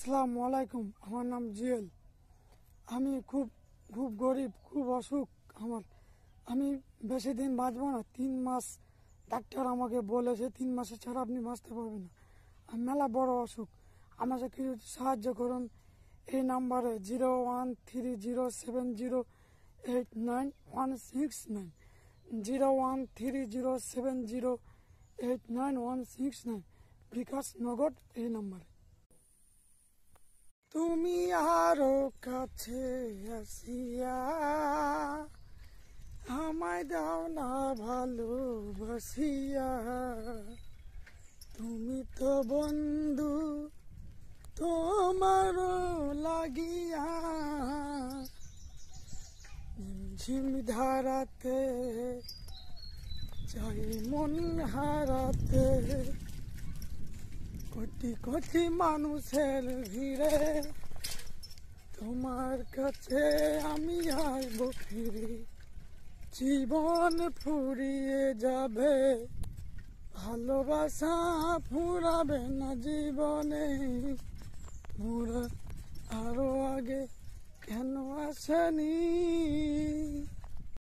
আসসালামু আলাইকুম। আমার নাম জুয়েল। আমি খুব খুব গরিব, খুব অসুখ আমার। আমি বেশি দিন বাঁচবো না। 3 মাস ডাক্তার আমাকে বলেছে, 3 মাসে ছাড়া আপনি বাঁচতে পারবেন না। আমি মেলা বড় অসুখ। আমাকে কিছু সাহায্য করুন। এই নাম্বারে 01307089 01307089 বিকাশ নগদ এই নাম্বারে। তুমি আরো কাছে আসিয়া আমায় দাও না ভালোবাসিয়া। তুমি তো বন্ধু তোমার লাগিয়া ঝিম ধারাতে চাই মন হারাতে। কোটি কোটি মানুষের ভিড়ে তোমার কাছে আমি আসবো ফিরে। জীবন ফুরিয়ে যাবে, ভালোবাসা ফুরাবে না জীবনে। মোরা আরো আগে কেন আসেনি?